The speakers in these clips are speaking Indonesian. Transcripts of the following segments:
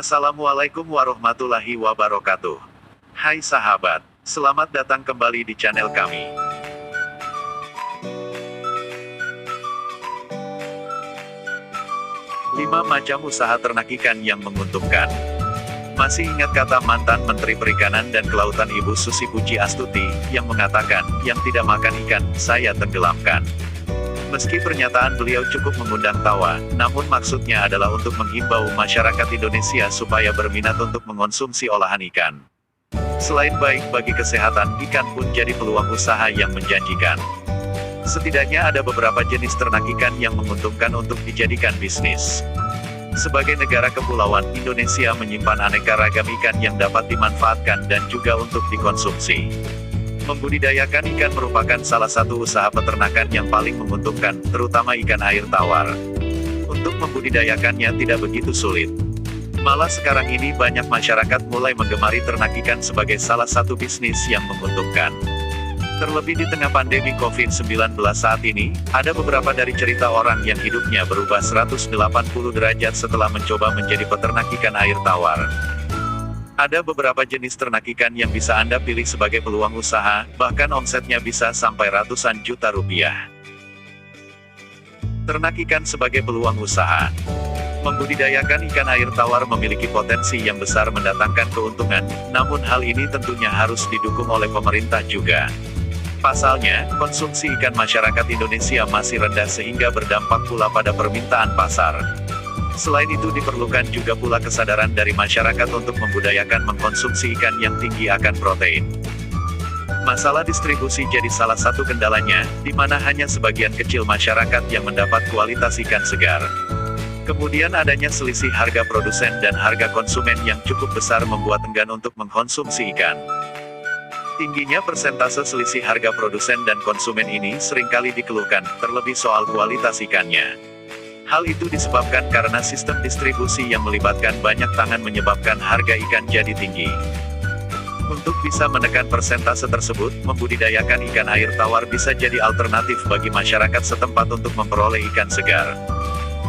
Assalamualaikum warahmatullahi wabarakatuh. Hai sahabat, selamat datang kembali di channel kami. Lima macam usaha ternak ikan yang menguntungkan. Masih ingat kata mantan Menteri Perikanan dan Kelautan Ibu Susi Puji Astuti, yang mengatakan, yang tidak makan ikan, saya tenggelamkan. Meski pernyataan beliau cukup mengundang tawa, namun maksudnya adalah untuk menghimbau masyarakat Indonesia supaya berminat untuk mengonsumsi olahan ikan. Selain baik bagi kesehatan, ikan pun jadi peluang usaha yang menjanjikan. Setidaknya ada beberapa jenis ternak ikan yang menguntungkan untuk dijadikan bisnis. Sebagai negara kepulauan, Indonesia menyimpan aneka ragam ikan yang dapat dimanfaatkan dan juga untuk dikonsumsi. Membudidayakan ikan merupakan salah satu usaha peternakan yang paling menguntungkan, terutama ikan air tawar. Untuk membudidayakannya tidak begitu sulit. Malah sekarang ini banyak masyarakat mulai menggemari ternak ikan sebagai salah satu bisnis yang menguntungkan. Terlebih di tengah pandemi COVID-19 saat ini, ada beberapa dari cerita orang yang hidupnya berubah 180 derajat setelah mencoba menjadi peternak ikan air tawar. Ada beberapa jenis ternak ikan yang bisa Anda pilih sebagai peluang usaha, bahkan omsetnya bisa sampai ratusan juta rupiah. Ternak ikan sebagai peluang usaha. Membudidayakan ikan air tawar memiliki potensi yang besar mendatangkan keuntungan, namun hal ini tentunya harus didukung oleh pemerintah juga. Pasalnya, konsumsi ikan masyarakat Indonesia masih rendah sehingga berdampak pula pada permintaan pasar. Selain itu diperlukan juga pula kesadaran dari masyarakat untuk membudayakan mengkonsumsi ikan yang tinggi akan protein. Masalah distribusi jadi salah satu kendalanya, di mana hanya sebagian kecil masyarakat yang mendapat kualitas ikan segar. Kemudian adanya selisih harga produsen dan harga konsumen yang cukup besar membuat enggan untuk mengkonsumsi ikan. Tingginya persentase selisih harga produsen dan konsumen ini seringkali dikeluhkan, terlebih soal kualitas ikannya. Hal itu disebabkan karena sistem distribusi yang melibatkan banyak tangan menyebabkan harga ikan jadi tinggi. Untuk bisa menekan persentase tersebut, membudidayakan ikan air tawar bisa jadi alternatif bagi masyarakat setempat untuk memperoleh ikan segar.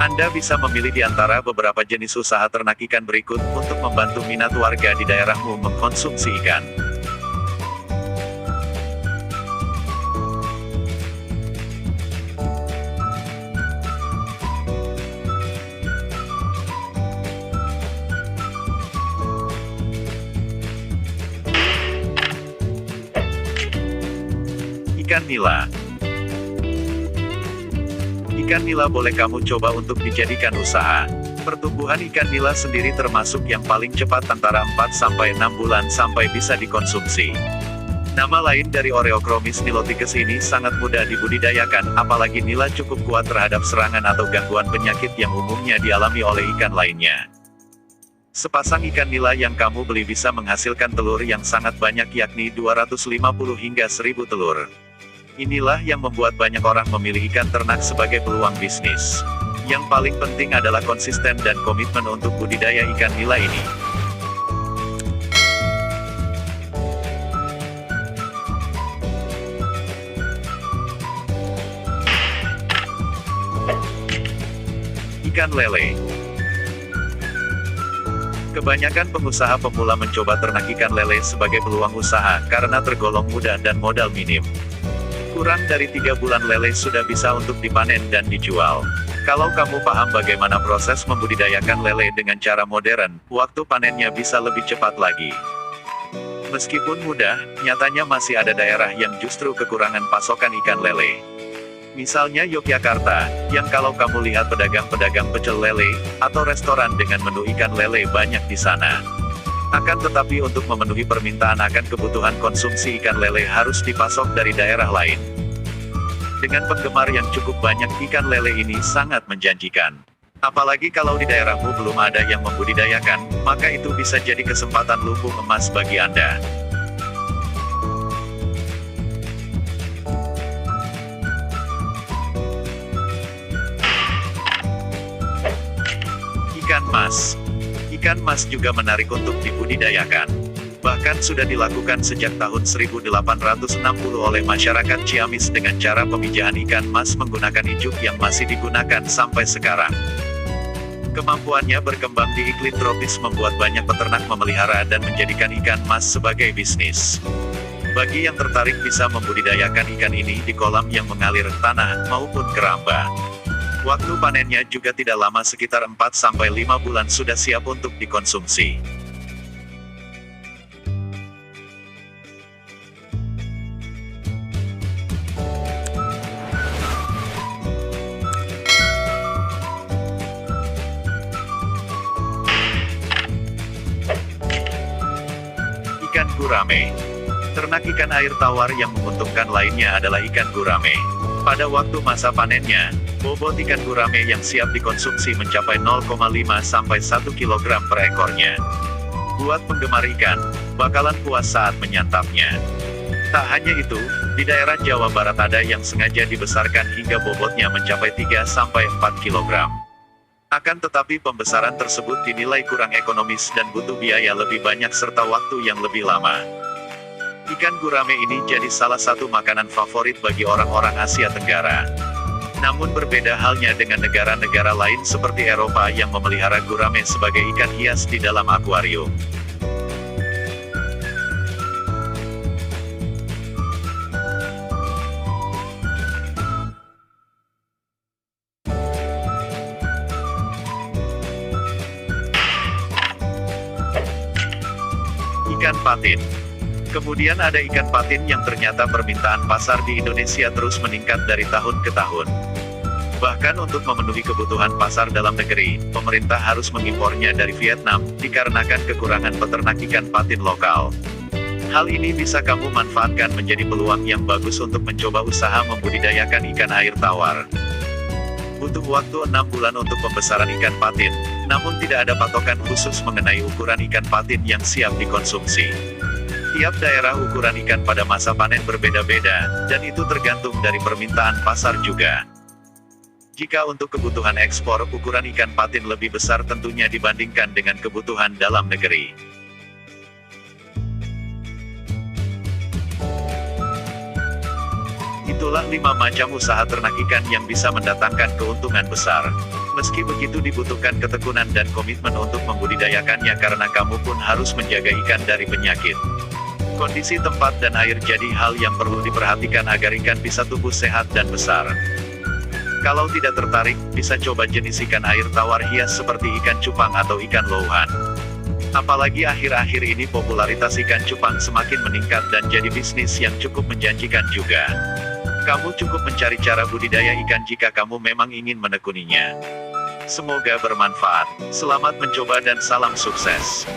Anda bisa memilih di antara beberapa jenis usaha ternak ikan berikut untuk membantu minat warga di daerahmu mengkonsumsi ikan. Ikan nila. Ikan nila boleh kamu coba untuk dijadikan usaha. Pertumbuhan ikan nila sendiri termasuk yang paling cepat antara 4-6 bulan sampai bisa dikonsumsi. Nama lain dari Oreochromis niloticus ini sangat mudah dibudidayakan, apalagi nila cukup kuat terhadap serangan atau gangguan penyakit yang umumnya dialami oleh ikan lainnya. Sepasang ikan nila yang kamu beli bisa menghasilkan telur yang sangat banyak yakni 250 hingga 1000 telur. Inilah yang membuat banyak orang memilih ikan ternak sebagai peluang bisnis. Yang paling penting adalah konsisten dan komitmen untuk budidaya ikan nila ini. Ikan lele. Kebanyakan pengusaha pemula mencoba ternak ikan lele sebagai peluang usaha karena tergolong mudah dan modal minim. Kurang dari 3 bulan lele sudah bisa untuk dipanen dan dijual. Kalau kamu paham bagaimana proses membudidayakan lele dengan cara modern, waktu panennya bisa lebih cepat lagi. Meskipun mudah, nyatanya masih ada daerah yang justru kekurangan pasokan ikan lele. Misalnya Yogyakarta, yang kalau kamu lihat pedagang-pedagang pecel lele, atau restoran dengan menu ikan lele banyak di sana. Akan tetapi untuk memenuhi permintaan akan kebutuhan konsumsi ikan lele harus dipasok dari daerah lain. Dengan penggemar yang cukup banyak, ikan lele ini sangat menjanjikan. Apalagi kalau di daerahmu belum ada yang membudidayakan, maka itu bisa jadi kesempatan lumbung emas bagi Anda. Ikan mas. Ikan mas juga menarik untuk dibudidayakan. Bahkan sudah dilakukan sejak tahun 1860 oleh masyarakat Ciamis dengan cara pemijahan ikan mas menggunakan ijuk yang masih digunakan sampai sekarang. Kemampuannya berkembang di iklim tropis membuat banyak peternak memelihara dan menjadikan ikan mas sebagai bisnis. Bagi yang tertarik bisa membudidayakan ikan ini di kolam yang mengalir tanah maupun keramba. Waktu panennya juga tidak lama, sekitar 4-5 bulan sudah siap untuk dikonsumsi. Ikan gurame. Ternak ikan air tawar yang menguntungkan lainnya adalah ikan gurame. Pada waktu masa panennya, bobot ikan gurame yang siap dikonsumsi mencapai 0,5-1 kg per ekornya. Buat penggemar ikan, bakalan puas saat menyantapnya. Tak hanya itu, di daerah Jawa Barat ada yang sengaja dibesarkan hingga bobotnya mencapai 3-4 kg. Akan tetapi pembesaran tersebut dinilai kurang ekonomis dan butuh biaya lebih banyak serta waktu yang lebih lama. Ikan gurame ini jadi salah satu makanan favorit bagi orang-orang Asia Tenggara. Namun berbeda halnya dengan negara-negara lain seperti Eropa yang memelihara gurame sebagai ikan hias di dalam akuarium. Ikan patin. Kemudian ada ikan patin yang ternyata permintaan pasar di Indonesia terus meningkat dari tahun ke tahun. Bahkan untuk memenuhi kebutuhan pasar dalam negeri, pemerintah harus mengimpornya dari Vietnam, dikarenakan kekurangan peternak ikan patin lokal. Hal ini bisa kamu manfaatkan menjadi peluang yang bagus untuk mencoba usaha membudidayakan ikan air tawar. Butuh waktu 6 bulan untuk pembesaran ikan patin, namun tidak ada patokan khusus mengenai ukuran ikan patin yang siap dikonsumsi. Tiap daerah ukuran ikan pada masa panen berbeda-beda, dan itu tergantung dari permintaan pasar juga. Jika untuk kebutuhan ekspor, ukuran ikan patin lebih besar tentunya dibandingkan dengan kebutuhan dalam negeri. Itulah 5 macam usaha ternak ikan yang bisa mendatangkan keuntungan besar. Meski begitu dibutuhkan ketekunan dan komitmen untuk membudidayakannya karena kamu pun harus menjaga ikan dari penyakit. Kondisi tempat dan air jadi hal yang perlu diperhatikan agar ikan bisa tumbuh sehat dan besar. Kalau tidak tertarik, bisa coba jenis ikan air tawar hias seperti ikan cupang atau ikan louhan. Apalagi akhir-akhir ini popularitas ikan cupang semakin meningkat dan jadi bisnis yang cukup menjanjikan juga. Kamu cukup mencari cara budidaya ikan jika kamu memang ingin menekuninya. Semoga bermanfaat. Selamat mencoba dan salam sukses.